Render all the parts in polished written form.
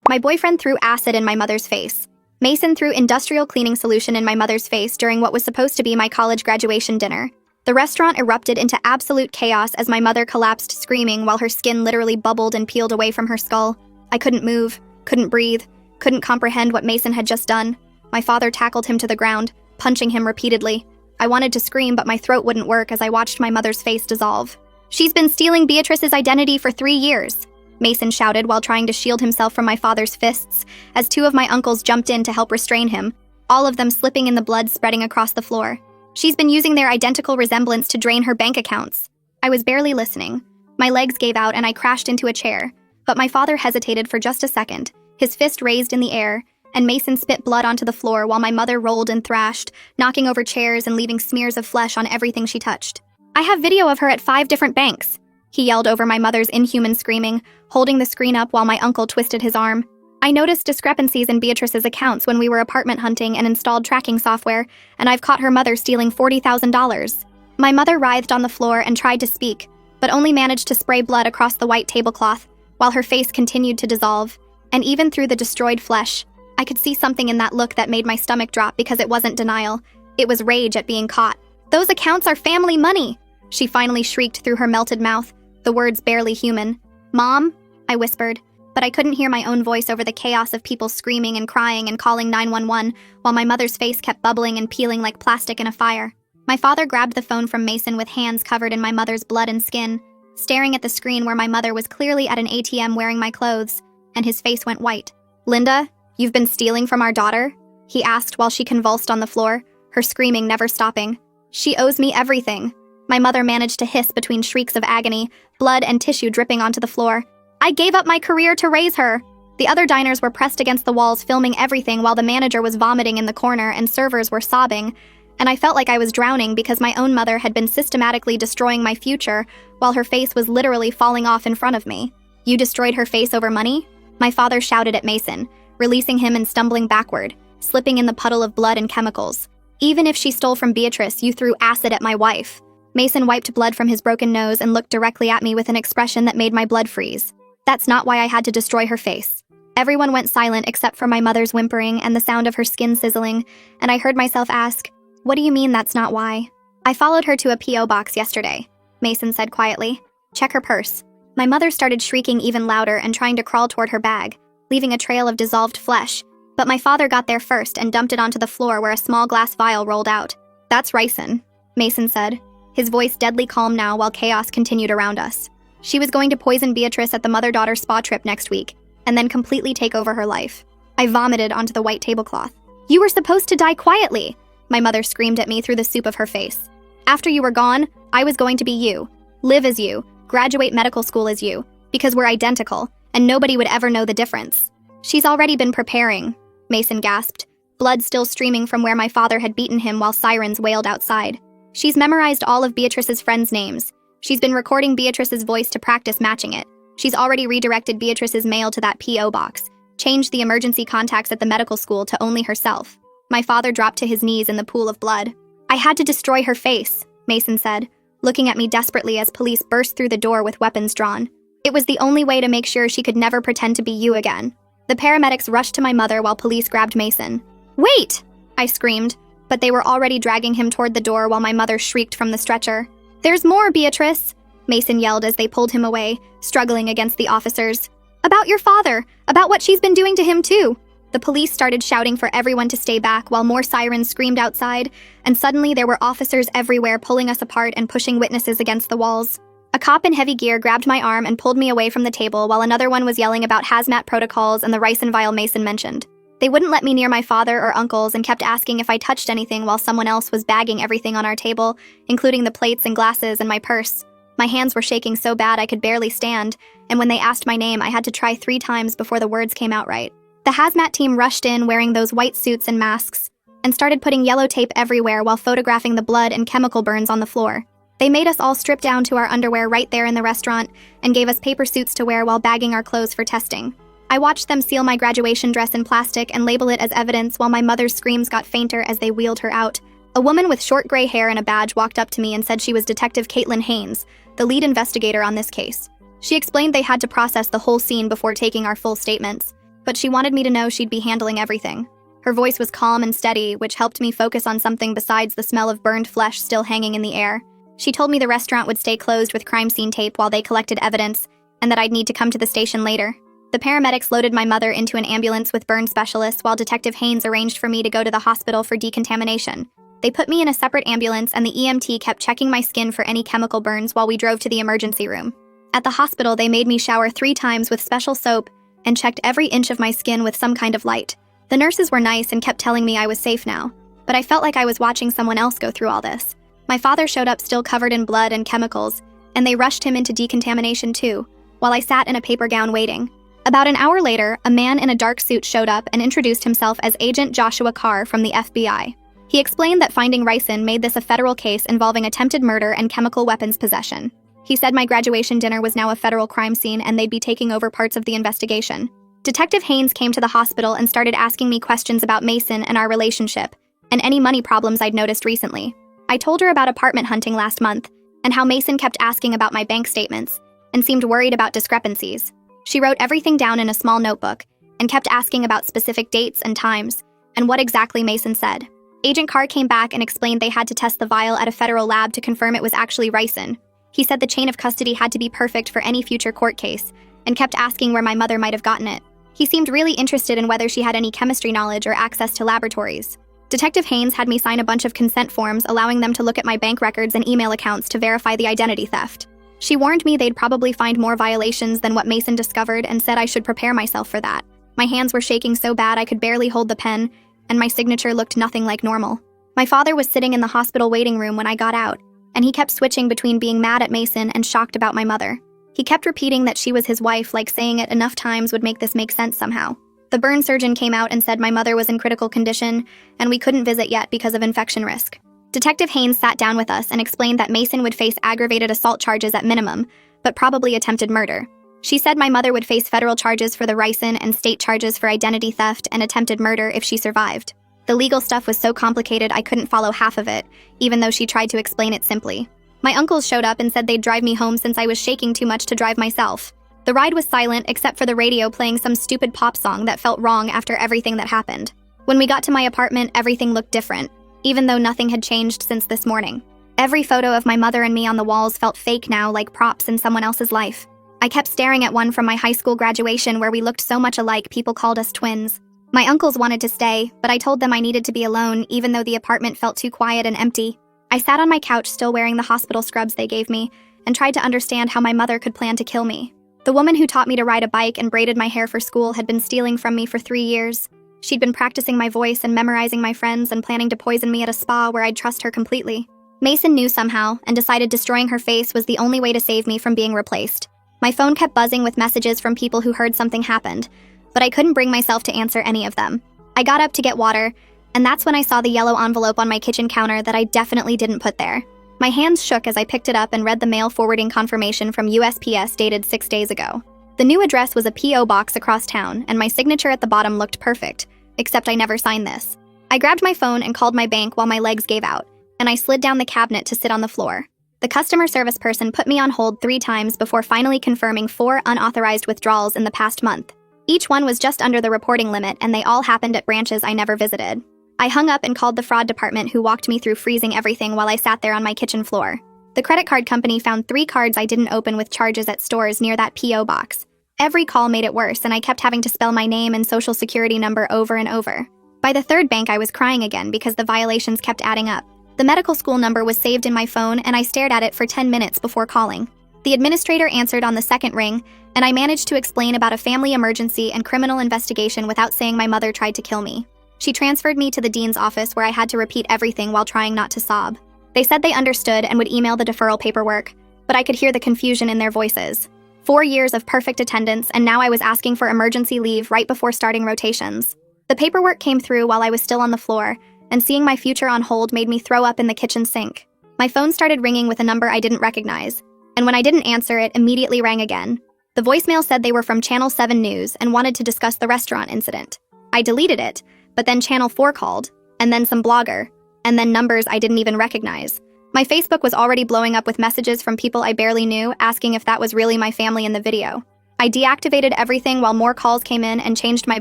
My boyfriend threw acid in my mother's face. Mason threw industrial cleaning solution in my mother's face during what was supposed to be my college graduation dinner. The restaurant erupted into absolute chaos as my mother collapsed screaming while her skin literally bubbled and peeled away from her skull. I couldn't move, couldn't breathe, couldn't comprehend what Mason had just done. My father tackled him to the ground, punching him repeatedly. I wanted to scream, but my throat wouldn't work as I watched my mother's face dissolve. "She's been stealing Beatrice's identity for 3 years," Mason shouted while trying to shield himself from my father's fists, as 2 of my uncles jumped in to help restrain him, all of them slipping in the blood spreading across the floor. "She's been using their identical resemblance to drain her bank accounts." I was barely listening. My legs gave out and I crashed into a chair, but my father hesitated for just a second, his fist raised in the air, and Mason spit blood onto the floor while my mother rolled and thrashed, knocking over chairs and leaving smears of flesh on everything she touched. "I have video of her at 5 different banks," he yelled over my mother's inhuman screaming, holding the screen up while my uncle twisted his arm. "I noticed discrepancies in Beatrice's accounts when we were apartment hunting and installed tracking software, and I've caught her mother stealing $40,000. My mother writhed on the floor and tried to speak, but only managed to spray blood across the white tablecloth, while her face continued to dissolve. And even through the destroyed flesh, I could see something in that look that made my stomach drop because it wasn't denial. It was rage at being caught. "Those accounts are family money!" She finally shrieked through her melted mouth, the words barely human. "Mom?" I whispered, but I couldn't hear my own voice over the chaos of people screaming and crying and calling 911, while my mother's face kept bubbling and peeling like plastic in a fire. My father grabbed the phone from Mason with hands covered in my mother's blood and skin, staring at the screen where my mother was clearly at an ATM wearing my clothes, and his face went white. "Linda, you've been stealing from our daughter?" he asked while she convulsed on the floor, her screaming never stopping. "She owes me everything." My mother managed to hiss between shrieks of agony, blood and tissue dripping onto the floor. "I gave up my career to raise her." The other diners were pressed against the walls filming everything while the manager was vomiting in the corner and servers were sobbing, and I felt like I was drowning because my own mother had been systematically destroying my future while her face was literally falling off in front of me. "You destroyed her face over money?" My father shouted at Mason, releasing him and stumbling backward, slipping in the puddle of blood and chemicals. "Even if she stole from Beatrice, you threw acid at my wife." Mason wiped blood from his broken nose and looked directly at me with an expression that made my blood freeze. "That's not why I had to destroy her face." Everyone went silent except for my mother's whimpering and the sound of her skin sizzling, and I heard myself ask, "What do you mean that's not why?" "I followed her to a P.O. box yesterday," Mason said quietly. "Check her purse." My mother started shrieking even louder and trying to crawl toward her bag, leaving a trail of dissolved flesh, but my father got there first and dumped it onto the floor where a small glass vial rolled out. "That's ricin," Mason said, his voice deadly calm now while chaos continued around us. "She was going to poison Beatrice at the mother-daughter spa trip next week, and then completely take over her life." I vomited onto the white tablecloth. "You were supposed to die quietly," my mother screamed at me through the soup of her face. "After you were gone, I was going to be you, live as you, graduate medical school as you, because we're identical, and nobody would ever know the difference." "She's already been preparing," Mason gasped, blood still streaming from where my father had beaten him while sirens wailed outside. "She's memorized all of Beatrice's friends' names. She's been recording Beatrice's voice to practice matching it. She's already redirected Beatrice's mail to that P.O. box, changed the emergency contacts at the medical school to only herself." My father dropped to his knees in the pool of blood. "I had to destroy her face," Mason said, looking at me desperately as police burst through the door with weapons drawn. "It was the only way to make sure she could never pretend to be you again." The paramedics rushed to my mother while police grabbed Mason. "Wait!" I screamed, but they were already dragging him toward the door while my mother shrieked from the stretcher. "There's more, Beatrice!" Mason yelled as they pulled him away, struggling against the officers. "About your father, about what she's been doing to him too." The police started shouting for everyone to stay back while more sirens screamed outside, and suddenly there were officers everywhere pulling us apart and pushing witnesses against the walls. A cop in heavy gear grabbed my arm and pulled me away from the table while another one was yelling about hazmat protocols and the ricin vial Mason mentioned. They wouldn't let me near my father or uncles and kept asking if I touched anything while someone else was bagging everything on our table, including the plates and glasses and my purse. My hands were shaking so bad I could barely stand, and when they asked my name, I had to try 3 times before the words came out right. The hazmat team rushed in wearing those white suits and masks, and started putting yellow tape everywhere while photographing the blood and chemical burns on the floor. They made us all strip down to our underwear right there in the restaurant and gave us paper suits to wear while bagging our clothes for testing. I watched them seal my graduation dress in plastic and label it as evidence while my mother's screams got fainter as they wheeled her out. A woman with short gray hair and a badge walked up to me and said she was Detective Caitlin Haynes, the lead investigator on this case. She explained they had to process the whole scene before taking our full statements. but she wanted me to know she'd be handling everything. Her voice was calm and steady, which helped me focus on something besides the smell of burned flesh still hanging in the air. She told me the restaurant would stay closed with crime scene tape while they collected evidence, and that I'd need to come to the station later. The paramedics loaded my mother into an ambulance with burn specialists while Detective Haynes arranged for me to go to the hospital for decontamination. They put me in a separate ambulance, and the EMT kept checking my skin for any chemical burns while we drove to the emergency room. At the hospital, they made me shower 3 times with special soap and checked every inch of my skin with some kind of light. The nurses were nice and kept telling me I was safe now, but I felt like I was watching someone else go through all this. My father showed up still covered in blood and chemicals, and they rushed him into decontamination too, while I sat in a paper gown waiting. About an hour later, a man in a dark suit showed up and introduced himself as Agent Joshua Carr from the FBI. He explained that finding ricin made this a federal case involving attempted murder and chemical weapons possession. He said my graduation dinner was now a federal crime scene and they'd be taking over parts of the investigation. Detective Haynes came to the hospital and started asking me questions about Mason and our relationship, and any money problems I'd noticed recently. I told her about apartment hunting last month, and how Mason kept asking about my bank statements, and seemed worried about discrepancies. She wrote everything down in a small notebook, and kept asking about specific dates and times, and what exactly Mason said. Agent Carr came back and explained they had to test the vial at a federal lab to confirm it was actually ricin. He said the chain of custody had to be perfect for any future court case, and kept asking where my mother might have gotten it. He seemed really interested in whether she had any chemistry knowledge or access to laboratories. Detective Haynes had me sign a bunch of consent forms allowing them to look at my bank records and email accounts to verify the identity theft. She warned me they'd probably find more violations than what Mason discovered and said I should prepare myself for that. My hands were shaking so bad I could barely hold the pen, and my signature looked nothing like normal. My father was sitting in the hospital waiting room when I got out, and he kept switching between being mad at Mason and shocked about my mother. He kept repeating that she was his wife, like saying it enough times would make this make sense somehow. The burn surgeon came out and said my mother was in critical condition, and we couldn't visit yet because of infection risk. Detective Haynes sat down with us and explained that Mason would face aggravated assault charges at minimum, but probably attempted murder. She said my mother would face federal charges for the ricin and state charges for identity theft and attempted murder if she survived. The legal stuff was so complicated I couldn't follow half of it, even though she tried to explain it simply. My uncles showed up and said they'd drive me home since I was shaking too much to drive myself. The ride was silent except for the radio playing some stupid pop song that felt wrong after everything that happened. When we got to my apartment, everything looked different, even though nothing had changed since this morning. Every photo of my mother and me on the walls felt fake now, like props in someone else's life. I kept staring at one from my high school graduation where we looked so much alike people called us twins. My uncles wanted to stay, but I told them I needed to be alone even though the apartment felt too quiet and empty. I sat on my couch still wearing the hospital scrubs they gave me and tried to understand how my mother could plan to kill me. The woman who taught me to ride a bike and braided my hair for school had been stealing from me for 3 years. She'd been practicing my voice and memorizing my friends and planning to poison me at a spa where I'd trust her completely. Mason knew somehow and decided destroying her face was the only way to save me from being replaced. My phone kept buzzing with messages from people who heard something happened, but I couldn't bring myself to answer any of them. I got up to get water, and that's when I saw the yellow envelope on my kitchen counter that I definitely didn't put there. My hands shook as I picked it up and read the mail forwarding confirmation from USPS dated 6 days ago. The new address was a P.O. box across town, and my signature at the bottom looked perfect, except I never signed this. I grabbed my phone and called my bank while my legs gave out, and I slid down the cabinet to sit on the floor. The customer service person put me on hold 3 times before finally confirming 4 unauthorized withdrawals in the past month. Each one was just under the reporting limit, and they all happened at branches I never visited. I hung up and called the fraud department, who walked me through freezing everything while I sat there on my kitchen floor. The credit card company found 3 cards I didn't open with charges at stores near that P.O. box. Every call made it worse, and I kept having to spell my name and social security number over and over. By the 3rd bank, I was crying again because the violations kept adding up. The medical school number was saved in my phone, and I stared at it for 10 minutes before calling. The administrator answered on the 2nd ring, and I managed to explain about a family emergency and criminal investigation without saying my mother tried to kill me. She transferred me to the dean's office where I had to repeat everything while trying not to sob. They said they understood and would email the deferral paperwork, but I could hear the confusion in their voices. 4 years of perfect attendance, and now I was asking for emergency leave right before starting rotations. The paperwork came through while I was still on the floor, and seeing my future on hold made me throw up in the kitchen sink. My phone started ringing with a number I didn't recognize, and when I didn't answer, it immediately rang again. The voicemail said they were from Channel 7 News and wanted to discuss the restaurant incident. I deleted it, but then Channel 4 called, and then some blogger, and then numbers I didn't even recognize. My Facebook was already blowing up with messages from people I barely knew asking if that was really my family in the video. I deactivated everything while more calls came in and changed my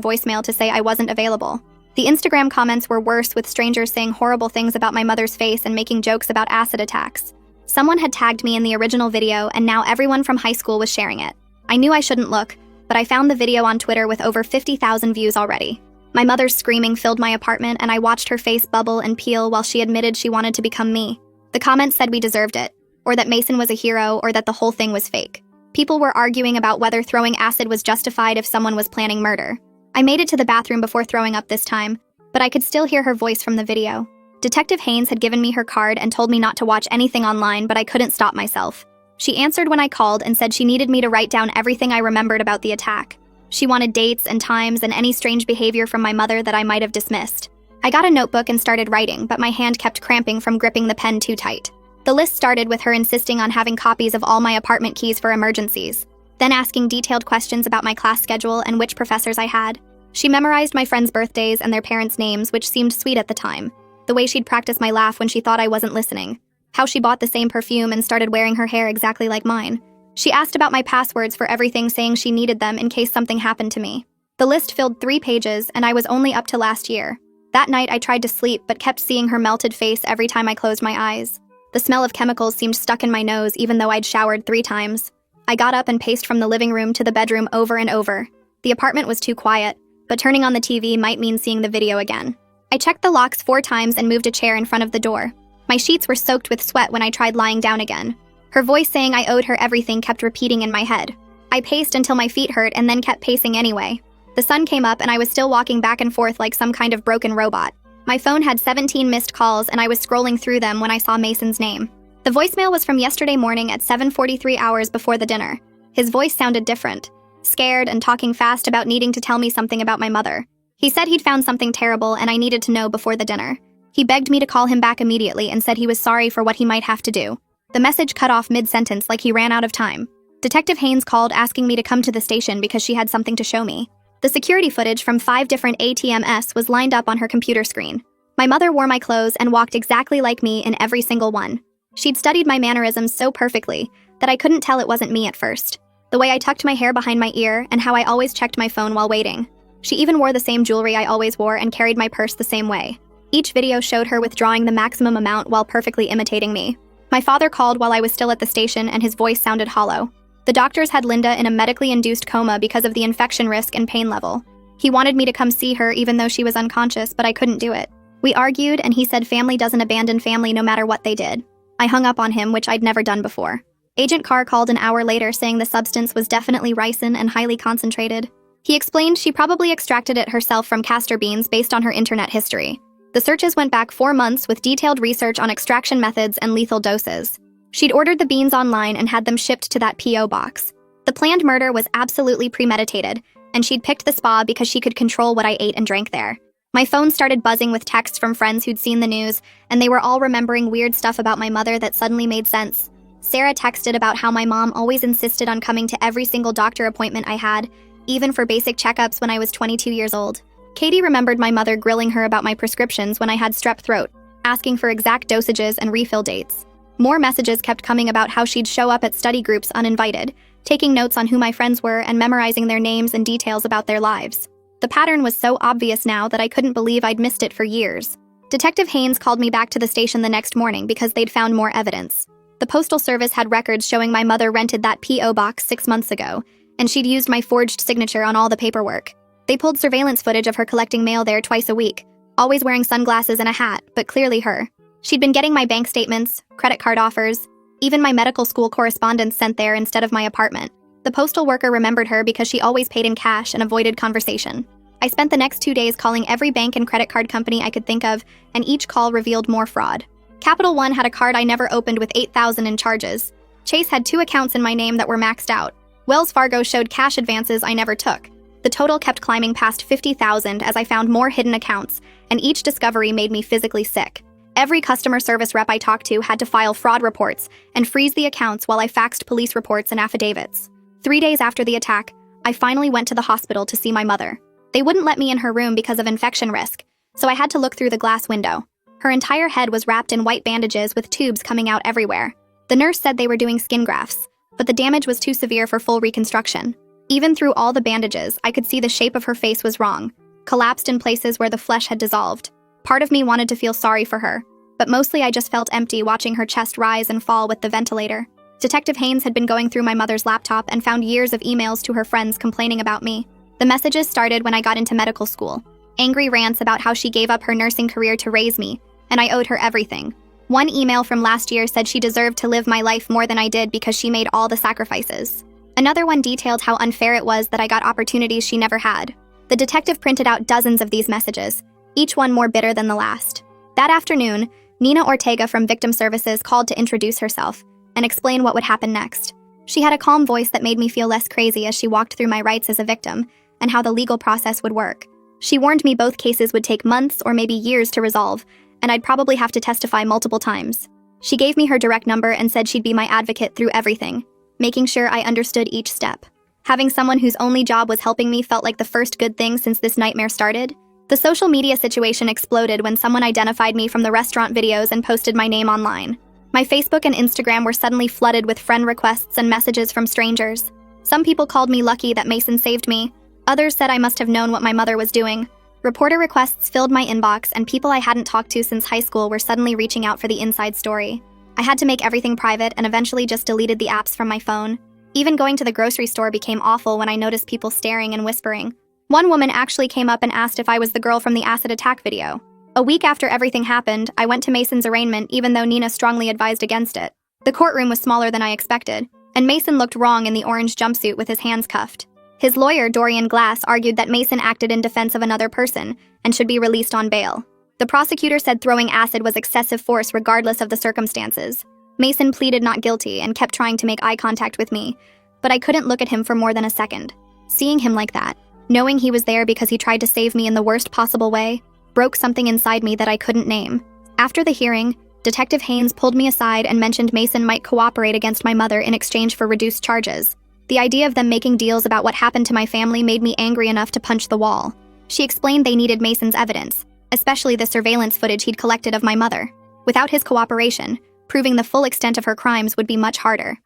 voicemail to say I wasn't available. The Instagram comments were worse, with strangers saying horrible things about my mother's face and making jokes about acid attacks. Someone had tagged me in the original video, and now everyone from high school was sharing it. I knew I shouldn't look, but I found the video on Twitter with over 50,000 views already. My mother's screaming filled my apartment, and I watched her face bubble and peel while she admitted she wanted to become me. The comments said we deserved it, or that Mason was a hero, or that the whole thing was fake. People were arguing about whether throwing acid was justified if someone was planning murder. I made it to the bathroom before throwing up this time, but I could still hear her voice from the video. Detective Haynes had given me her card and told me not to watch anything online, but I couldn't stop myself. She answered when I called and said she needed me to write down everything I remembered about the attack. She wanted dates and times and any strange behavior from my mother that I might have dismissed. I got a notebook and started writing, but my hand kept cramping from gripping the pen too tight. The list started with her insisting on having copies of all my apartment keys for emergencies, then asking detailed questions about my class schedule and which professors I had. She memorized my friends' birthdays and their parents' names, which seemed sweet at the time. The way she'd practice my laugh when she thought I wasn't listening. How she bought the same perfume and started wearing her hair exactly like mine. She asked about my passwords for everything, saying she needed them in case something happened to me. The list filled 3 pages, and I was only up to last year. That night I tried to sleep but kept seeing her melted face every time I closed my eyes. The smell of chemicals seemed stuck in my nose even though I'd showered 3 times. I got up and paced from the living room to the bedroom over and over. The apartment was too quiet, but turning on the TV might mean seeing the video again. I checked the locks 4 times and moved a chair in front of the door. My sheets were soaked with sweat when I tried lying down again. Her voice saying I owed her everything kept repeating in my head. I paced until my feet hurt and then kept pacing anyway. The sun came up and I was still walking back and forth like some kind of broken robot. My phone had 17 missed calls and I was scrolling through them when I saw Mason's name. The voicemail was from yesterday morning at 7:43 hours before the dinner. His voice sounded different, scared and talking fast about needing to tell me something about my mother. He said he'd found something terrible and I needed to know before the dinner. He begged me to call him back immediately and said he was sorry for what he might have to do. The message cut off mid-sentence like he ran out of time. Detective Haynes called asking me to come to the station because she had something to show me. The security footage from 5 different ATMs was lined up on her computer screen. My mother wore my clothes and walked exactly like me in every single one. She'd studied my mannerisms so perfectly that I couldn't tell it wasn't me at first. The way I tucked my hair behind my ear and how I always checked my phone while waiting. She even wore the same jewelry I always wore and carried my purse the same way. Each video showed her withdrawing the maximum amount while perfectly imitating me. My father called while I was still at the station and his voice sounded hollow. The doctors had Linda in a medically induced coma because of the infection risk and pain level. He wanted me to come see her even though she was unconscious, but I couldn't do it. We argued and he said family doesn't abandon family no matter what they did. I hung up on him, which I'd never done before. Agent Carr called an hour later saying the substance was definitely ricin and highly concentrated. He explained she probably extracted it herself from castor beans based on her internet history. The searches went back 4 months with detailed research on extraction methods and lethal doses. She'd ordered the beans online and had them shipped to that P.O. box. The planned murder was absolutely premeditated, and she'd picked the spa because she could control what I ate and drank there. My phone started buzzing with texts from friends who'd seen the news, and they were all remembering weird stuff about my mother that suddenly made sense. Sarah texted about how my mom always insisted on coming to every single doctor appointment I had, even for basic checkups when I was 22 years old. Katie remembered my mother grilling her about my prescriptions when I had strep throat, asking for exact dosages and refill dates. More messages kept coming about how she'd show up at study groups uninvited, taking notes on who my friends were and memorizing their names and details about their lives. The pattern was so obvious now that I couldn't believe I'd missed it for years. Detective Haynes called me back to the station the next morning because they'd found more evidence. The Postal Service had records showing my mother rented that P.O. box 6 months ago, and she'd used my forged signature on all the paperwork. They pulled surveillance footage of her collecting mail there twice a week, always wearing sunglasses and a hat, but clearly her. She'd been getting my bank statements, credit card offers, even my medical school correspondence sent there instead of my apartment. The postal worker remembered her because she always paid in cash and avoided conversation. I spent the next 2 days calling every bank and credit card company I could think of, and each call revealed more fraud. Capital One had a card I never opened with $8,000 in charges. Chase had 2 accounts in my name that were maxed out. Wells Fargo showed cash advances I never took. The total kept climbing past $50,000 as I found more hidden accounts, and each discovery made me physically sick. Every customer service rep I talked to had to file fraud reports and freeze the accounts while I faxed police reports and affidavits. 3 days after the attack, I finally went to the hospital to see my mother. They wouldn't let me in her room because of infection risk, so I had to look through the glass window. Her entire head was wrapped in white bandages with tubes coming out everywhere. The nurse said they were doing skin grafts, but the damage was too severe for full reconstruction. Even through all the bandages, I could see the shape of her face was wrong, collapsed in places where the flesh had dissolved. Part of me wanted to feel sorry for her, but mostly I just felt empty watching her chest rise and fall with the ventilator. Detective Haynes had been going through my mother's laptop and found years of emails to her friends complaining about me. The messages started when I got into medical school. Angry rants about how she gave up her nursing career to raise me, and I owed her everything. One email from last year said she deserved to live my life more than I did because she made all the sacrifices. Another one detailed how unfair it was that I got opportunities she never had. The detective printed out dozens of these messages, each one more bitter than the last. That afternoon, Nina Ortega from Victim Services called to introduce herself and explain what would happen next. She had a calm voice that made me feel less crazy as she walked through my rights as a victim and how the legal process would work. She warned me both cases would take months or maybe years to resolve, and I'd probably have to testify multiple times. She gave me her direct number and said she'd be my advocate through everything, making sure I understood each step. Having someone whose only job was helping me felt like the first good thing since this nightmare started. The social media situation exploded when someone identified me from the restaurant videos and posted my name online. My Facebook and Instagram were suddenly flooded with friend requests and messages from strangers. Some people called me lucky that Mason saved me. Others said I must have known what my mother was doing. Reporter requests filled my inbox, and people I hadn't talked to since high school were suddenly reaching out for the inside story. I had to make everything private and eventually just deleted the apps from my phone. Even going to the grocery store became awful when I noticed people staring and whispering. One woman actually came up and asked if I was the girl from the acid attack video. A week after everything happened, I went to Mason's arraignment even though Nina strongly advised against it. The courtroom was smaller than I expected, and Mason looked wrong in the orange jumpsuit with his hands cuffed. His lawyer, Dorian Glass, argued that Mason acted in defense of another person and should be released on bail. The prosecutor said throwing acid was excessive force regardless of the circumstances. Mason pleaded not guilty and kept trying to make eye contact with me, but I couldn't look at him for more than a second. Seeing him like that, knowing he was there because he tried to save me in the worst possible way, broke something inside me that I couldn't name. After the hearing, Detective Haynes pulled me aside and mentioned Mason might cooperate against my mother in exchange for reduced charges. The idea of them making deals about what happened to my family made me angry enough to punch the wall. She explained they needed Mason's evidence, especially the surveillance footage he'd collected of my mother. Without his cooperation, proving the full extent of her crimes would be much harder.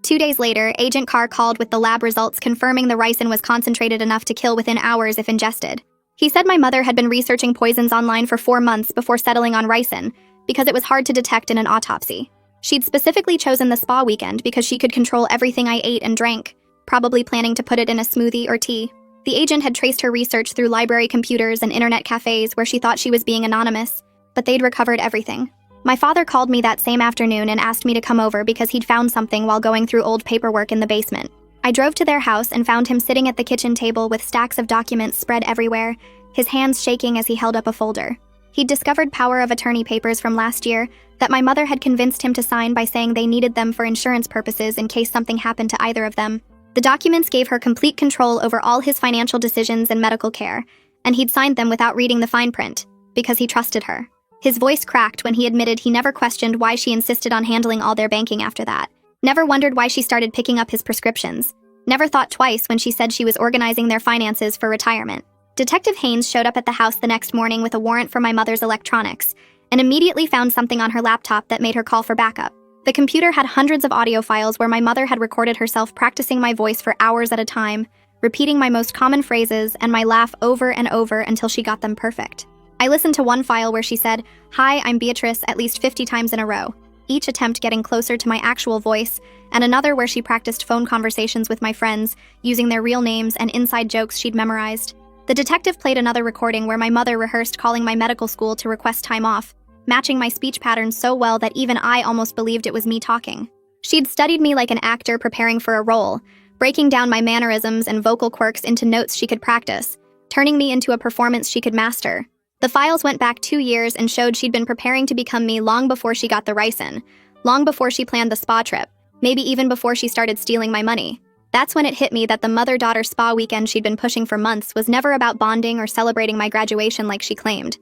2 days later, Agent Carr called with the lab results confirming the ricin was concentrated enough to kill within hours if ingested. He said my mother had been researching poisons online for 4 months before settling on ricin because it was hard to detect in an autopsy. She'd specifically chosen the spa weekend because she could control everything I ate and drank, probably planning to put it in a smoothie or tea. The agent had traced her research through library computers and internet cafes where she thought she was being anonymous, but they'd recovered everything. My father called me that same afternoon and asked me to come over because he'd found something while going through old paperwork in the basement. I drove to their house and found him sitting at the kitchen table with stacks of documents spread everywhere, his hands shaking as he held up a folder. He'd discovered power of attorney papers from last year that my mother had convinced him to sign by saying they needed them for insurance purposes in case something happened to either of them. The documents gave her complete control over all his financial decisions and medical care, and he'd signed them without reading the fine print, because he trusted her. His voice cracked when he admitted he never questioned why she insisted on handling all their banking after that. Never wondered why she started picking up his prescriptions. Never thought twice when she said she was organizing their finances for retirement. Detective Haynes showed up at the house the next morning with a warrant for my mother's electronics, and immediately found something on her laptop that made her call for backup. The computer had hundreds of audio files where my mother had recorded herself practicing my voice for hours at a time, repeating my most common phrases and my laugh over and over until she got them perfect. I listened to one file where she said, "Hi, I'm Beatrice," at least 50 times in a row, each attempt getting closer to my actual voice, and another where she practiced phone conversations with my friends, using their real names and inside jokes she'd memorized. The detective played another recording where my mother rehearsed calling my medical school to request time off, matching my speech patterns so well that even I almost believed it was me talking. She'd studied me like an actor preparing for a role, breaking down my mannerisms and vocal quirks into notes she could practice, turning me into a performance she could master. The files went back 2 years and showed she'd been preparing to become me long before she got the ricin, long before she planned the spa trip, maybe even before she started stealing my money. That's when it hit me that the mother-daughter spa weekend she'd been pushing for months was never about bonding or celebrating my graduation like she claimed.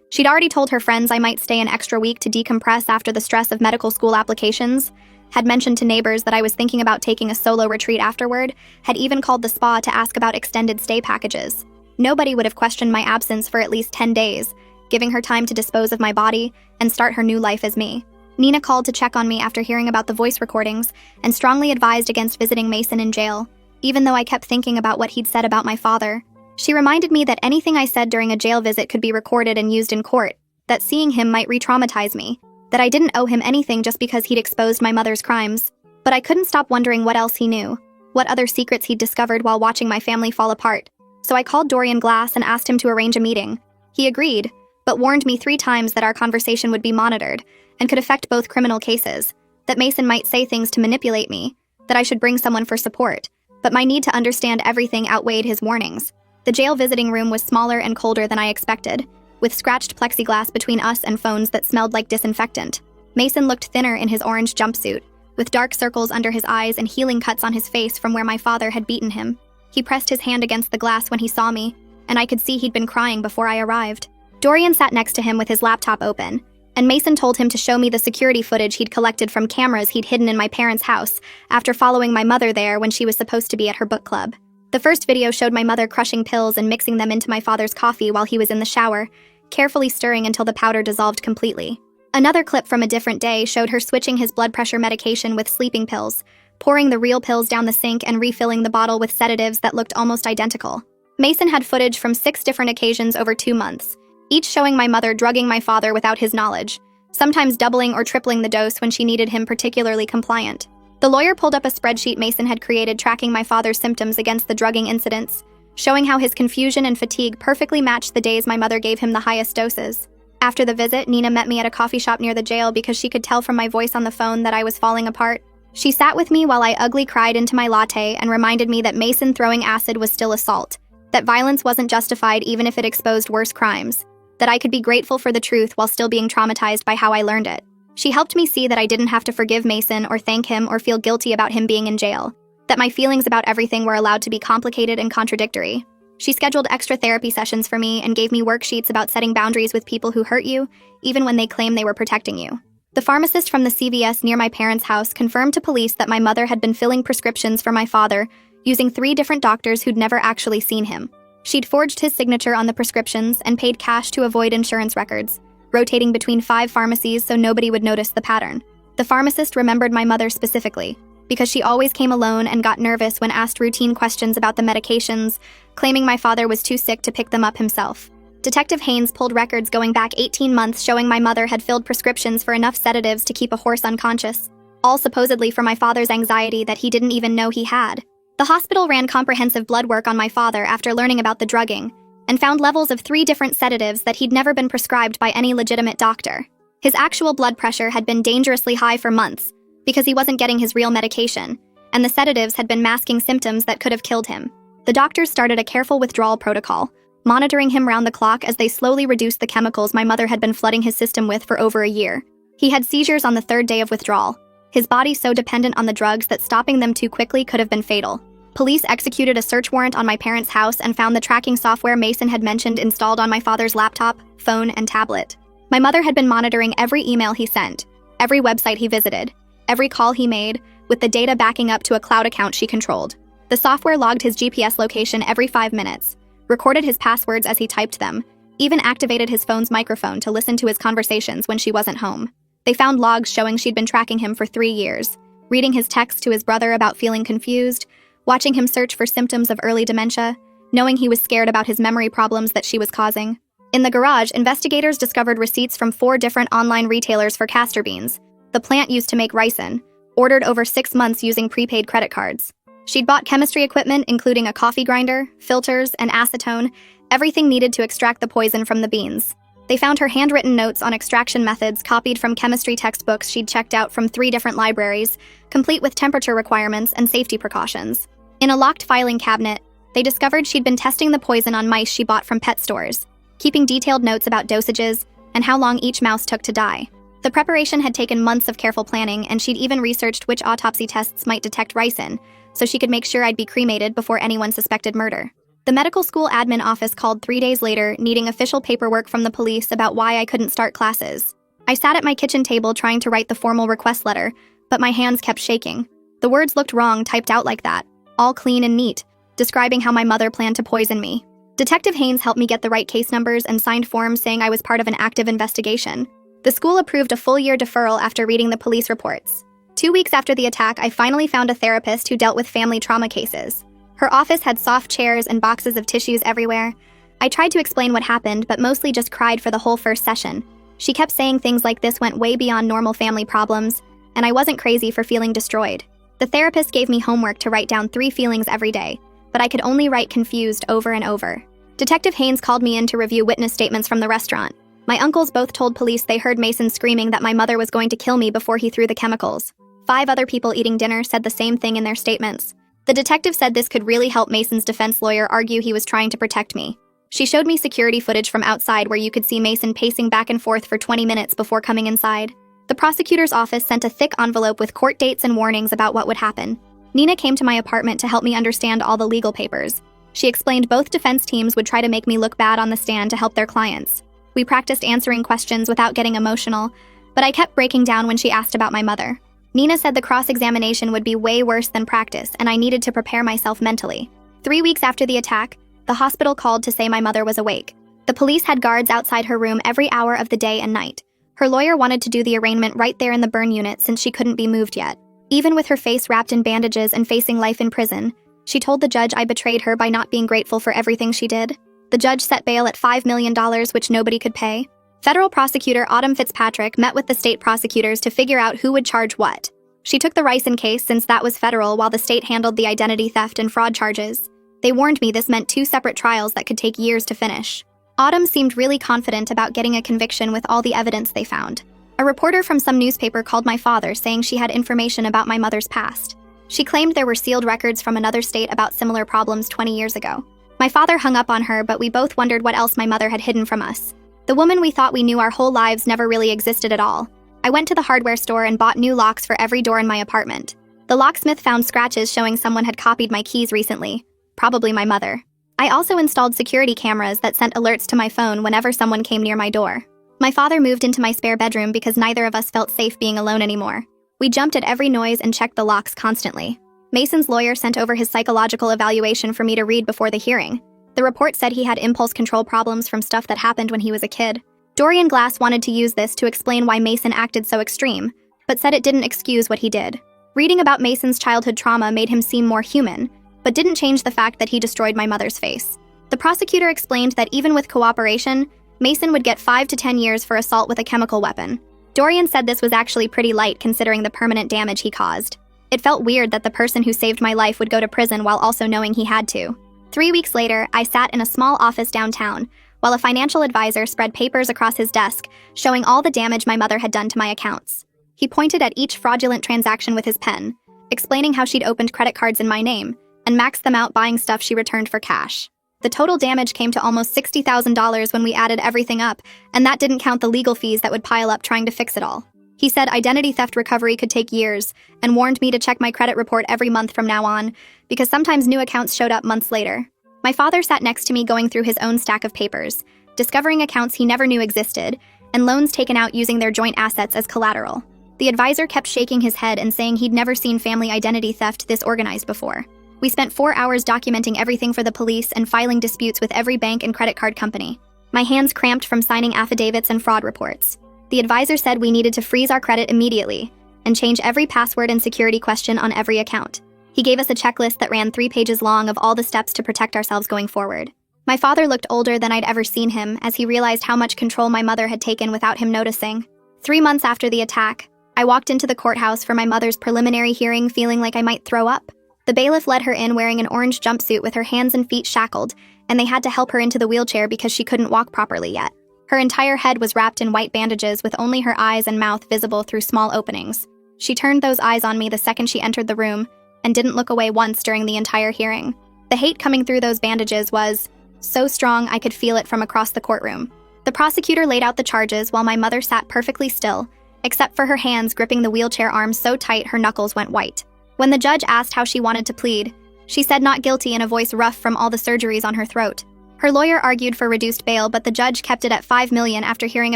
She'd already told her friends I might stay an extra week to decompress after the stress of medical school applications, had mentioned to neighbors that I was thinking about taking a solo retreat afterward, had even called the spa to ask about extended stay packages. Nobody would have questioned my absence for at least 10 days, giving her time to dispose of my body and start her new life as me. Nina called to check on me after hearing about the voice recordings and strongly advised against visiting Mason in jail. even though I kept thinking about what he'd said about my father. She reminded me that anything I said during a jail visit could be recorded and used in court, that seeing him might re-traumatize me, that I didn't owe him anything just because he'd exposed my mother's crimes. But I couldn't stop wondering what else he knew, what other secrets he'd discovered while watching my family fall apart. So I called Dorian Glass and asked him to arrange a meeting. He agreed, but warned me 3 times that our conversation would be monitored and could affect both criminal cases, that Mason might say things to manipulate me, that I should bring someone for support, but my need to understand everything outweighed his warnings. The jail visiting room was smaller and colder than I expected, with scratched plexiglass between us and phones that smelled like disinfectant. Mason looked thinner in his orange jumpsuit, with dark circles under his eyes and healing cuts on his face from where my father had beaten him. He pressed his hand against the glass when he saw me, and I could see he'd been crying before I arrived. Dorian sat next to him with his laptop open, and Mason told him to show me the security footage he'd collected from cameras he'd hidden in my parents' house after following my mother there when she was supposed to be at her book club. The first video showed my mother crushing pills and mixing them into my father's coffee while he was in the shower, carefully stirring until the powder dissolved completely. Another clip from a different day showed her switching his blood pressure medication with sleeping pills, pouring the real pills down the sink and refilling the bottle with sedatives that looked almost identical. Mason had footage from 6 different occasions over 2 months, each showing my mother drugging my father without his knowledge, sometimes doubling or tripling the dose when she needed him particularly compliant. The lawyer pulled up a spreadsheet Mason had created tracking my father's symptoms against the drugging incidents, showing how his confusion and fatigue perfectly matched the days my mother gave him the highest doses. After the visit, Nina met me at a coffee shop near the jail because she could tell from my voice on the phone that I was falling apart. She sat with me while I ugly cried into my latte and reminded me that Mason throwing acid was still assault, that violence wasn't justified even if it exposed worse crimes, that I could be grateful for the truth while still being traumatized by how I learned it. She helped me see that I didn't have to forgive Mason or thank him or feel guilty about him being in jail, that my feelings about everything were allowed to be complicated and contradictory. She scheduled extra therapy sessions for me and gave me worksheets about setting boundaries with people who hurt you, even when they claim they were protecting you. The pharmacist from the CVS near my parents' house confirmed to police that my mother had been filling prescriptions for my father using 3 different doctors who'd never actually seen him. She'd forged his signature on the prescriptions and paid cash to avoid insurance records, rotating between 5 pharmacies so nobody would notice the pattern. The pharmacist remembered my mother specifically, because she always came alone and got nervous when asked routine questions about the medications, claiming my father was too sick to pick them up himself. Detective Haynes pulled records going back 18 months showing my mother had filled prescriptions for enough sedatives to keep a horse unconscious, all supposedly for my father's anxiety that he didn't even know he had. The hospital ran comprehensive blood work on my father after learning about the drugging, and found levels of 3 different sedatives that he'd never been prescribed by any legitimate doctor. His actual blood pressure had been dangerously high for months, because he wasn't getting his real medication, and the sedatives had been masking symptoms that could have killed him. The doctors started a careful withdrawal protocol, monitoring him round the clock as they slowly reduced the chemicals my mother had been flooding his system with for over a year. He had seizures on the 3rd day of withdrawal, his body so dependent on the drugs that stopping them too quickly could have been fatal. Police executed a search warrant on my parents' house and found the tracking software Mason had mentioned installed on my father's laptop, phone, and tablet. My mother had been monitoring every email he sent, every website he visited, every call he made, with the data backing up to a cloud account she controlled. The software logged his GPS location every 5 minutes, recorded his passwords as he typed them, even activated his phone's microphone to listen to his conversations when she wasn't home. They found logs showing she'd been tracking him for 3 years, reading his texts to his brother about feeling confused, watching him search for symptoms of early dementia, knowing he was scared about his memory problems that she was causing. In the garage, investigators discovered receipts from 4 different online retailers for castor beans, the plant used to make ricin, ordered over 6 months using prepaid credit cards. She'd bought chemistry equipment including a coffee grinder, filters, and acetone, everything needed to extract the poison from the beans. They found her handwritten notes on extraction methods copied from chemistry textbooks she'd checked out from 3 different libraries, complete with temperature requirements and safety precautions. In a locked filing cabinet, they discovered she'd been testing the poison on mice she bought from pet stores, keeping detailed notes about dosages and how long each mouse took to die. The preparation had taken months of careful planning, and she'd even researched which autopsy tests might detect ricin, so she could make sure I'd be cremated before anyone suspected murder. The medical school admin office called 3 days later, needing official paperwork from the police about why I couldn't start classes. I sat at my kitchen table trying to write the formal request letter, but my hands kept shaking. The words looked wrong typed out like that, all clean and neat, describing how my mother planned to poison me. Detective Haynes helped me get the right case numbers and signed forms saying I was part of an active investigation. The school approved a full-year deferral after reading the police reports. 2 weeks after the attack, I finally found a therapist who dealt with family trauma cases. Her office had soft chairs and boxes of tissues everywhere. I tried to explain what happened, but mostly just cried for the whole first session. She kept saying things like this went way beyond normal family problems, and I wasn't crazy for feeling destroyed. The therapist gave me homework to write down 3 feelings every day, but I could only write confused over and over. Detective Haynes called me in to review witness statements from the restaurant. My uncles both told police they heard Mason screaming that my mother was going to kill me before he threw the chemicals. 5 other people eating dinner said the same thing in their statements. The detective said this could really help Mason's defense lawyer argue he was trying to protect me. She showed me security footage from outside where you could see Mason pacing back and forth for 20 minutes before coming inside. The prosecutor's office sent a thick envelope with court dates and warnings about what would happen. Nina came to my apartment to help me understand all the legal papers. She explained both defense teams would try to make me look bad on the stand to help their clients. We practiced answering questions without getting emotional, but I kept breaking down when she asked about my mother. Nina said the cross-examination would be way worse than practice, and I needed to prepare myself mentally. 3 weeks after the attack, the hospital called to say my mother was awake. The police had guards outside her room every hour of the day and night. Her lawyer wanted to do the arraignment right there in the burn unit since she couldn't be moved yet. Even with her face wrapped in bandages and facing life in prison, she told the judge I betrayed her by not being grateful for everything she did. The judge set bail at $5 million, which nobody could pay. Federal prosecutor Autumn Fitzpatrick met with the state prosecutors to figure out who would charge what. She took the ricin case since that was federal while the state handled the identity theft and fraud charges. They warned me this meant 2 separate trials that could take years to finish. Autumn seemed really confident about getting a conviction with all the evidence they found. A reporter from some newspaper called my father saying she had information about my mother's past. She claimed there were sealed records from another state about similar problems 20 years ago. My father hung up on her, but we both wondered what else my mother had hidden from us. The woman we thought we knew our whole lives never really existed at all. I went to the hardware store and bought new locks for every door in my apartment. The locksmith found scratches showing someone had copied my keys recently, probably my mother. I also installed security cameras that sent alerts to my phone whenever someone came near my door. My father moved into my spare bedroom because neither of us felt safe being alone anymore. We jumped at every noise and checked the locks constantly. Mason's lawyer sent over his psychological evaluation for me to read before the hearing. The report said he had impulse control problems from stuff that happened when he was a kid. Dorian Glass wanted to use this to explain why Mason acted so extreme, but said it didn't excuse what he did. Reading about Mason's childhood trauma made him seem more human, but didn't change the fact that he destroyed my mother's face. The prosecutor explained that even with cooperation, Mason would get 5 to 10 years for assault with a chemical weapon. Dorian said this was actually pretty light considering the permanent damage he caused. It felt weird that the person who saved my life would go to prison while also knowing he had to. 3 weeks later, I sat in a small office downtown, while a financial advisor spread papers across his desk showing all the damage my mother had done to my accounts. He pointed at each fraudulent transaction with his pen, explaining how she'd opened credit cards in my name and maxed them out buying stuff she returned for cash. The total damage came to almost $60,000 when we added everything up, and that didn't count the legal fees that would pile up trying to fix it all. He said identity theft recovery could take years and warned me to check my credit report every month from now on, because sometimes new accounts showed up months later. My father sat next to me going through his own stack of papers, discovering accounts he never knew existed, and loans taken out using their joint assets as collateral. The advisor kept shaking his head and saying he'd never seen family identity theft this organized before. We spent 4 hours documenting everything for the police and filing disputes with every bank and credit card company. My hands cramped from signing affidavits and fraud reports. The advisor said we needed to freeze our credit immediately and change every password and security question on every account. He gave us a checklist that ran 3 pages long of all the steps to protect ourselves going forward. My father looked older than I'd ever seen him as he realized how much control my mother had taken without him noticing. 3 months after the attack, I walked into the courthouse for my mother's preliminary hearing feeling like I might throw up. The bailiff led her in wearing an orange jumpsuit with her hands and feet shackled, and they had to help her into the wheelchair because she couldn't walk properly yet. Her entire head was wrapped in white bandages with only her eyes and mouth visible through small openings. She turned those eyes on me the second she entered the room and didn't look away once during the entire hearing. The hate coming through those bandages was so strong I could feel it from across the courtroom. The prosecutor laid out the charges while my mother sat perfectly still, except for her hands gripping the wheelchair arm so tight her knuckles went white. When the judge asked how she wanted to plead, she said not guilty in a voice rough from all the surgeries on her throat. Her lawyer argued for reduced bail, but the judge kept it at $5 million after hearing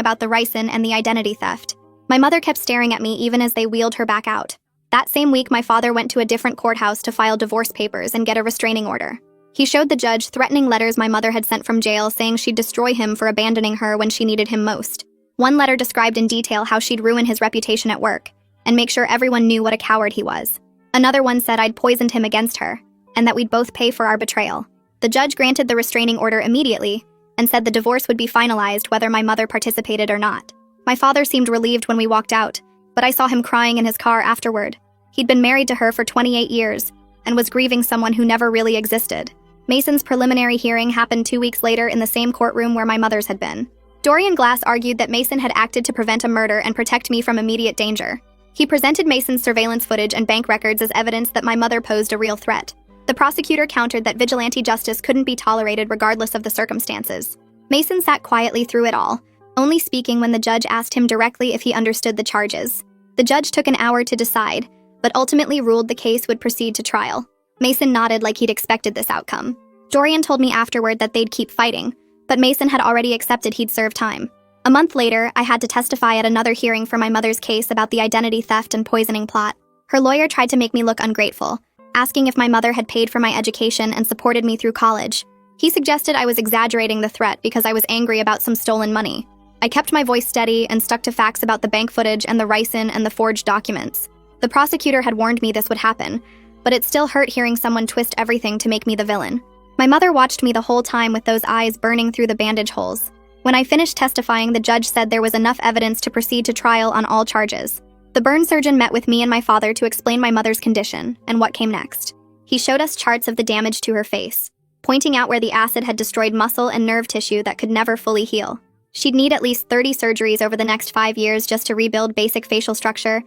about the ricin and the identity theft. My mother kept staring at me even as they wheeled her back out. That same week, my father went to a different courthouse to file divorce papers and get a restraining order. He showed the judge threatening letters my mother had sent from jail saying she'd destroy him for abandoning her when she needed him most. One letter described in detail how she'd ruin his reputation at work and make sure everyone knew what a coward he was. Another one said I'd poisoned him against her. and that we'd both pay for our betrayal. The judge granted the restraining order immediately and said the divorce would be finalized whether my mother participated or not. My father seemed relieved when we walked out, but I saw him crying in his car afterward. He'd been married to her for 28 years and was grieving someone who never really existed. Mason's preliminary hearing happened 2 weeks later in the same courtroom where my mother's had been. Dorian Glass argued that Mason had acted to prevent a murder and protect me from immediate danger. He presented Mason's surveillance footage and bank records as evidence that my mother posed a real threat. The prosecutor countered that vigilante justice couldn't be tolerated regardless of the circumstances. Mason sat quietly through it all, only speaking when the judge asked him directly if he understood the charges. The judge took an hour to decide, but ultimately ruled the case would proceed to trial. Mason nodded like he'd expected this outcome. Dorian told me afterward that they'd keep fighting, but Mason had already accepted he'd serve time. A month later, I had to testify at another hearing for my mother's case about the identity theft and poisoning plot. Her lawyer tried to make me look ungrateful, asking if my mother had paid for my education and supported me through college. He suggested I was exaggerating the threat because I was angry about some stolen money. I kept my voice steady and stuck to facts about the bank footage and the ricin and the forged documents. The prosecutor had warned me this would happen, but it still hurt hearing someone twist everything to make me the villain. My mother watched me the whole time with those eyes burning through the bandage holes. When I finished testifying, the judge said there was enough evidence to proceed to trial on all charges. The burn surgeon met with me and my father to explain my mother's condition and what came next. He showed us charts of the damage to her face, pointing out where the acid had destroyed muscle and nerve tissue that could never fully heal. She'd need at least 30 surgeries over the next 5 years just to rebuild basic facial structure.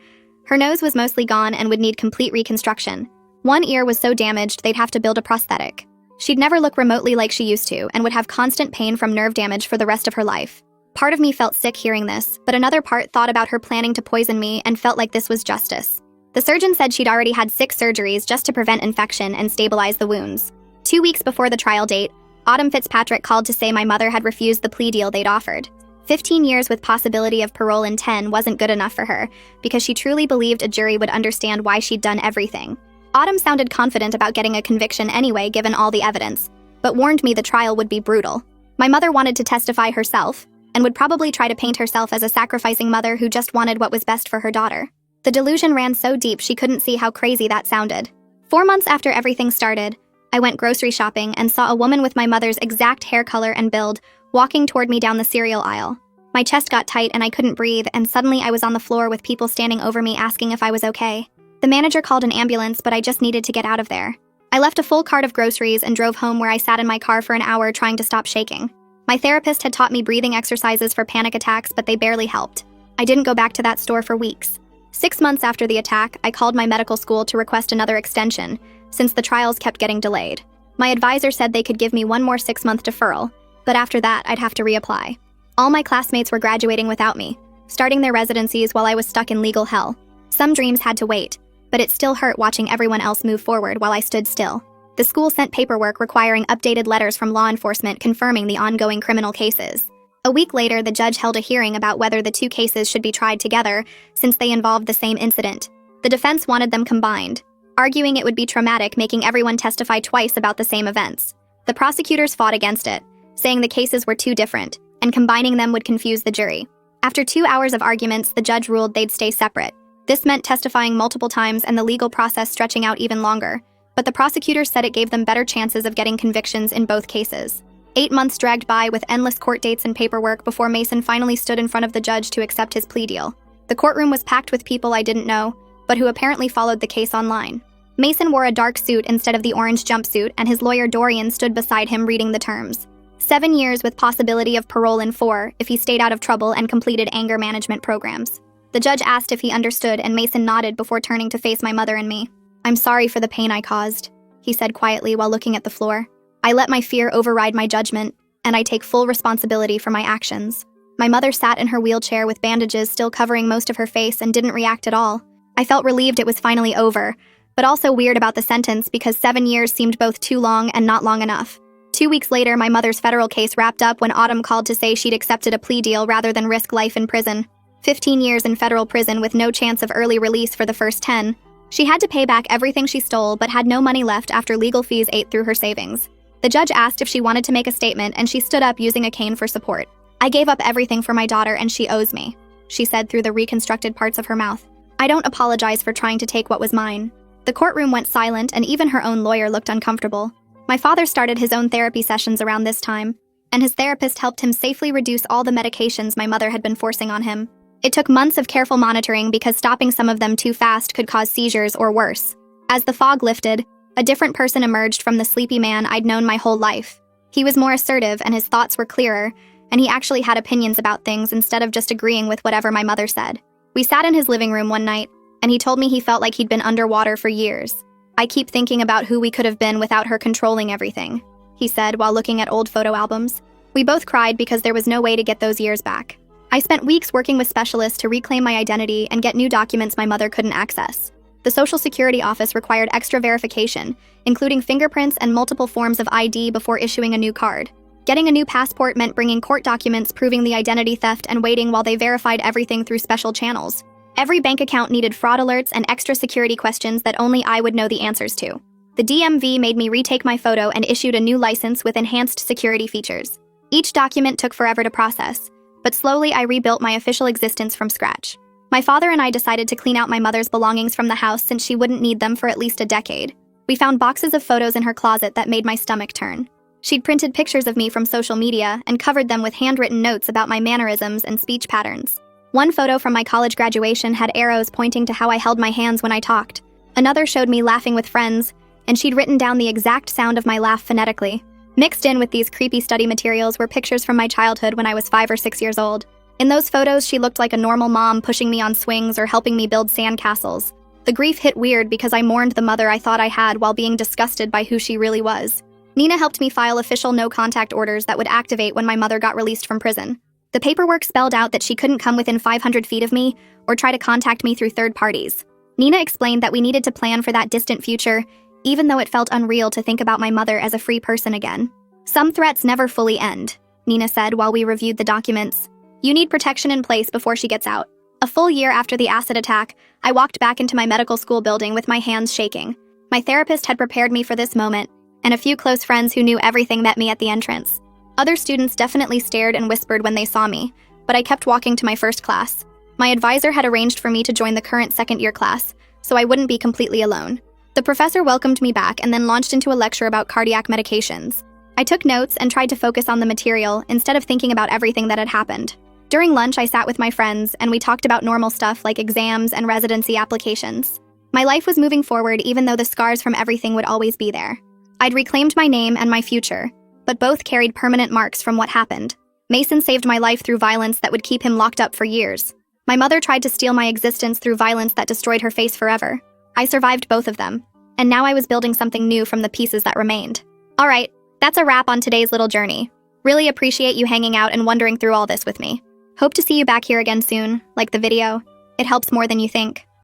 Her nose was mostly gone and would need complete reconstruction. One ear was so damaged they'd have to build a prosthetic. She'd never look remotely like she used to and would have constant pain from nerve damage for the rest of her life. Part of me felt sick hearing this, but another part thought about her planning to poison me and felt like this was justice. The surgeon said she'd already had 6 surgeries just to prevent infection and stabilize the wounds. 2 weeks before the trial date, Autumn Fitzpatrick called to say my mother had refused the plea deal they'd offered. 15 years with possibility of parole in 10 wasn't good enough for her, because she truly believed a jury would understand why she'd done everything. Autumn sounded confident about getting a conviction anyway given all the evidence, but warned me the trial would be brutal. My mother wanted to testify herself, and would probably try to paint herself as a sacrificing mother who just wanted what was best for her daughter. The delusion ran so deep she couldn't see how crazy that sounded. 4 months after everything started, I went grocery shopping and saw a woman with my mother's exact hair color and build walking toward me down the cereal aisle. My chest got tight and I couldn't breathe, and suddenly I was on the floor with people standing over me asking if I was okay. The manager called an ambulance, but I just needed to get out of there. I left a full cart of groceries and drove home, where I sat in my car for an hour trying to stop shaking. My therapist had taught me breathing exercises for panic attacks, but they barely helped. I didn't go back to that store for weeks. 6 months after the attack, I called my medical school to request another extension, since the trials kept getting delayed. My advisor said they could give me one more 6-month deferral, but after that, I'd have to reapply. All my classmates were graduating without me, starting their residencies while I was stuck in legal hell. Some dreams had to wait, but it still hurt watching everyone else move forward while I stood still. The school sent paperwork requiring updated letters from law enforcement confirming the ongoing criminal cases. A week later, the judge held a hearing about whether the 2 cases should be tried together, since they involved the same incident. The defense wanted them combined, arguing it would be traumatic making everyone testify twice about the same events. The prosecutors fought against it, saying the cases were too different, and combining them would confuse the jury. After 2 hours of arguments, the judge ruled they'd stay separate. This meant testifying multiple times and the legal process stretching out even longer, but the prosecutors said it gave them better chances of getting convictions in both cases. 8 months dragged by with endless court dates and paperwork before Mason finally stood in front of the judge to accept his plea deal. The courtroom was packed with people I didn't know, but who apparently followed the case online. Mason wore a dark suit instead of the orange jumpsuit, and his lawyer Dorian stood beside him reading the terms. 7 years with possibility of parole in 4 if he stayed out of trouble and completed anger management programs. The judge asked if he understood, and Mason nodded before turning to face my mother and me. "I'm sorry for the pain I caused," he said quietly while looking at the floor. "I let my fear override my judgment, and I take full responsibility for my actions." My mother sat in her wheelchair with bandages still covering most of her face and didn't react at all. I felt relieved it was finally over, but also weird about the sentence because 7 years seemed both too long and not long enough. 2 weeks later, my mother's federal case wrapped up when Autumn called to say she'd accepted a plea deal rather than risk life in prison. 15 years in federal prison with no chance of early release for the first 10. She had to pay back everything she stole but had no money left after legal fees ate through her savings. The judge asked if she wanted to make a statement, and she stood up using a cane for support. "I gave up everything for my daughter and she owes me," she said through the reconstructed parts of her mouth. "I don't apologize for trying to take what was mine. The courtroom went silent, and even her own lawyer looked uncomfortable. My father started his own therapy sessions around this time, and his therapist helped him safely reduce all the medications my mother had been forcing on him. It took months of careful monitoring because stopping some of them too fast could cause seizures or worse. As the fog lifted, a different person emerged from the sleepy man I'd known my whole life. He was more assertive and his thoughts were clearer, and he actually had opinions about things instead of just agreeing with whatever my mother said. We sat in his living room one night, and he told me he felt like he'd been underwater for years. "I keep thinking about who we could have been without her controlling everything," he said while looking at old photo albums. We both cried because there was no way to get those years back. I spent weeks working with specialists to reclaim my identity and get new documents my mother couldn't access. The Social Security office required extra verification, including fingerprints and multiple forms of ID before issuing a new card. Getting a new passport meant bringing court documents proving the identity theft and waiting while they verified everything through special channels. Every bank account needed fraud alerts and extra security questions that only I would know the answers to. The DMV made me retake my photo and issued a new license with enhanced security features. Each document took forever to process, but slowly I rebuilt my official existence from scratch. My father and I decided to clean out my mother's belongings from the house since she wouldn't need them for at least a decade. We found boxes of photos in her closet that made my stomach turn. She'd printed pictures of me from social media and covered them with handwritten notes about my mannerisms and speech patterns. One photo from my college graduation had arrows pointing to how I held my hands when I talked. Another showed me laughing with friends, and she'd written down the exact sound of my laugh phonetically. Mixed in with these creepy study materials were pictures from my childhood when I was 5 or 6 years old. In those photos, she looked like a normal mom pushing me on swings or helping me build sandcastles. The grief hit weird because I mourned the mother I thought I had while being disgusted by who she really was. Nina helped me file official no-contact orders that would activate when my mother got released from prison. The paperwork spelled out that she couldn't come within 500 feet of me or try to contact me through third parties. Nina explained that we needed to plan for that distant future, even though it felt unreal to think about my mother as a free person again. "Some threats never fully end," Nina said while we reviewed the documents. "You need protection in place before she gets out." A full year after the acid attack, I walked back into my medical school building with my hands shaking. My therapist had prepared me for this moment, and a few close friends who knew everything met me at the entrance. Other students definitely stared and whispered when they saw me, but I kept walking to my first class. My advisor had arranged for me to join the current second-year class, so I wouldn't be completely alone. The professor welcomed me back and then launched into a lecture about cardiac medications. I took notes and tried to focus on the material instead of thinking about everything that had happened. During lunch, I sat with my friends and we talked about normal stuff like exams and residency applications. My life was moving forward even though the scars from everything would always be there. I'd reclaimed my name and my future, but both carried permanent marks from what happened. Mason saved my life through violence that would keep him locked up for years. My mother tried to steal my existence through violence that destroyed her face forever. I survived both of them, and now I was building something new from the pieces that remained. All right, that's a wrap on today's little journey. Really appreciate you hanging out and wondering through all this with me. Hope to see you back here again soon. Like the video, it helps more than you think.